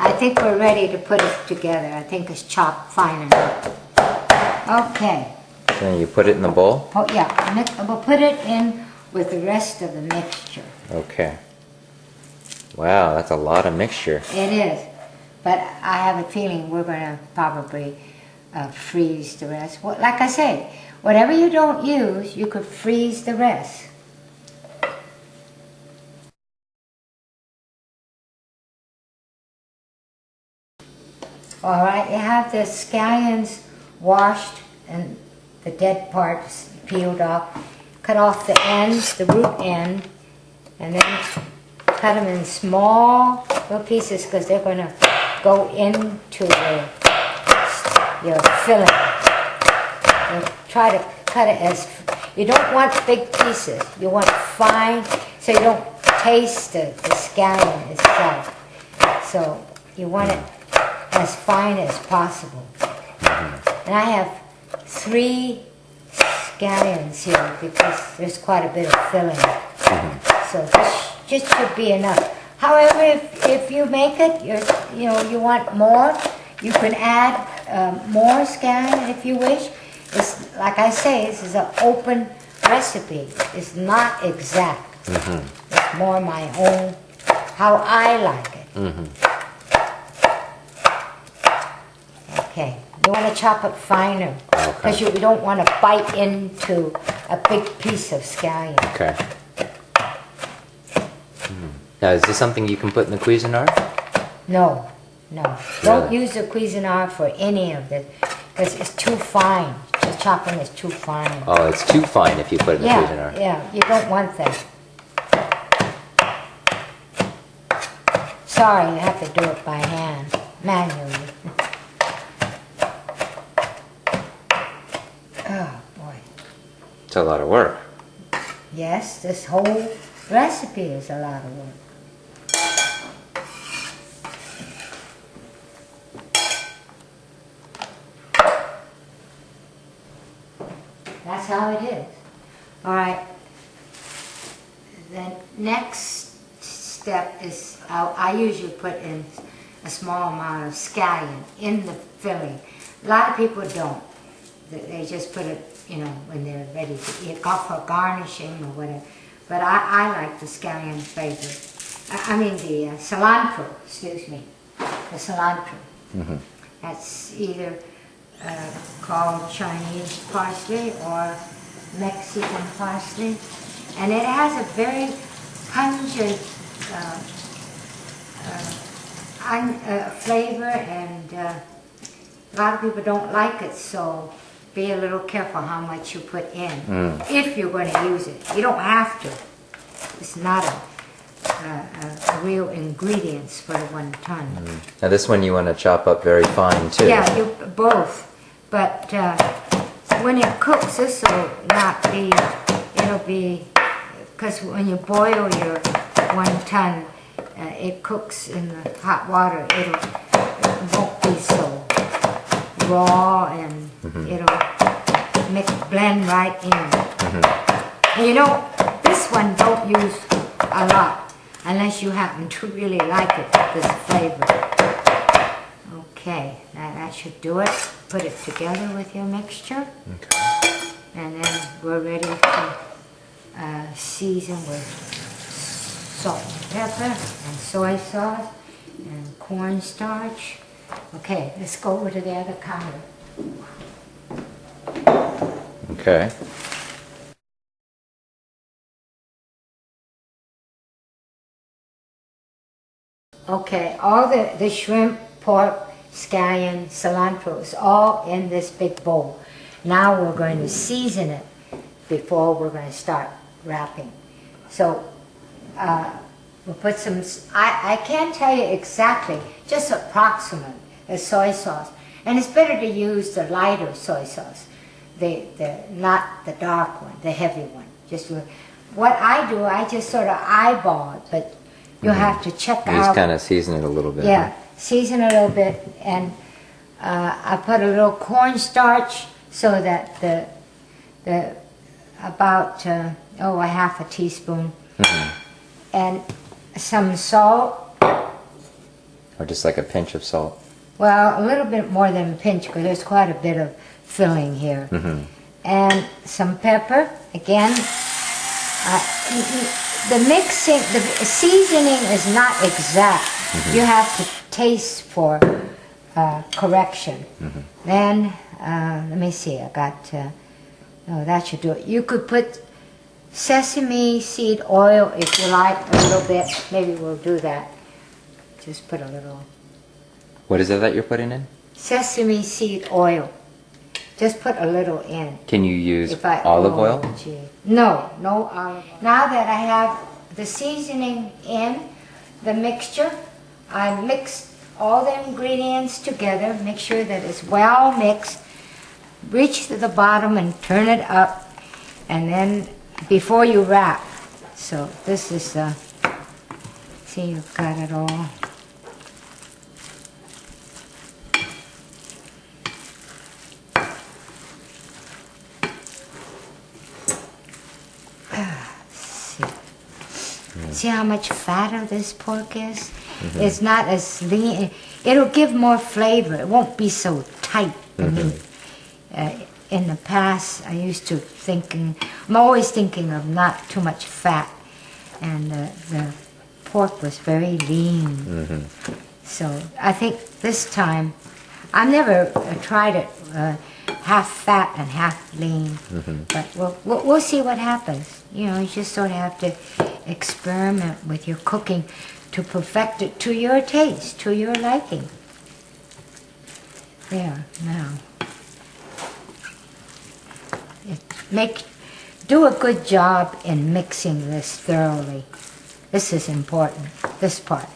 I think we're ready to put it together. I think it's chopped fine enough. Okay. So then you put it in the bowl? Oh, yeah, we'll put it in with the rest of the mixture. Okay. Wow, that's a lot of mixture. It is. But I have a feeling we're going to probably freeze the rest. Well, like I say, whatever you don't use, you could freeze the rest. All right, you have the scallions washed and the dead parts peeled off. Cut off the ends, the root end, and then cut them in small little pieces because they're going to go into your filling. And try to cut it as, you don't want big pieces, you want fine, so you don't taste the scallion itself. So you want it as fine as possible. And I have 3 scallions here because there's quite a bit of filling. So this just should be enough. However, if you make it, you want more, you can add more scallion if you wish. It's like I say, this is an open recipe. It's not exact. It's more my own, how I like it. Okay, you want to chop it finer because you don't want to bite into a big piece of scallion. Okay. Now, is this something you can put in the Cuisinart? No, no. Don't use the Cuisinart for any of this because it's too fine. The chopping is too fine. Oh, it's too fine if you put it in the Cuisinart. Yeah, you don't want that. Sorry, you have to do it by hand, manually. Oh, boy. It's a lot of work. Yes, this whole recipe is a lot of work. That's how it is. All right. The next step is I usually put in a small amount of scallion in the filling. A lot of people don't. They just put it, when they're ready to eat, for garnishing or whatever. But I like the scallion flavor. I mean the cilantro, excuse me. The cilantro. That's either called Chinese parsley or Mexican parsley. And it has a very pungent flavor, and a lot of people don't like it, so be a little careful how much you put in if you're going to use it. You don't have to. It's not a real ingredients for the wonton. Now this one you want to chop up very fine too. Yeah, both. But when it cooks, this will not be, it'll be, because when you boil your wonton, it cooks in the hot water, it won't be so raw, and it'll blend right in. And this one don't use a lot unless you happen to really like it, this flavor. Okay, now that should do it. Put it together with your mixture. Okay. And then we're ready to season with salt and pepper and soy sauce and cornstarch. Okay, let's go over to the other counter. Okay. Okay, all the shrimp, pork, scallion, cilantro is all in this big bowl. Now we're going to season it before we're going to start wrapping. So we'll put some, I can't tell you exactly, just approximate, the soy sauce. And it's better to use the lighter soy sauce, not the dark one, the heavy one. What I do, I just sort of eyeball it, but you'll have to check out. Just kind of season it a little bit. Yeah, season it a little bit, and I put a little cornstarch so that about a half a teaspoon, and some salt. Or just like a pinch of salt? Well, a little bit more than a pinch because there's quite a bit of filling here. And some pepper. Again, the mixing, the seasoning is not exact. You have to taste for correction. Then, let me see, I got, no, that should do it. You could put sesame seed oil if you like, a little bit. Maybe we'll do that. Just put a little. What is it that you're putting in? Sesame seed oil. Just put a little in. Can you use olive oil? No, no olive oil. Now that I have the seasoning in the mixture, I mix all the ingredients together, make sure that it's well mixed, reach to the bottom and turn it up, and then before you wrap. So this is see, you've got it all. See how much fatter this pork is? It's not as lean. It'll give more flavor. It won't be so tight, the meat. In the past, I used to I'm always thinking of not too much fat. And the pork was very lean. So I think this time, I've never tried it half fat and half lean. But we'll see what happens. You know, you just sort of have to experiment with your cooking to perfect it to your taste, to your liking. There, now. Do a good job in mixing this thoroughly. This is important, this part.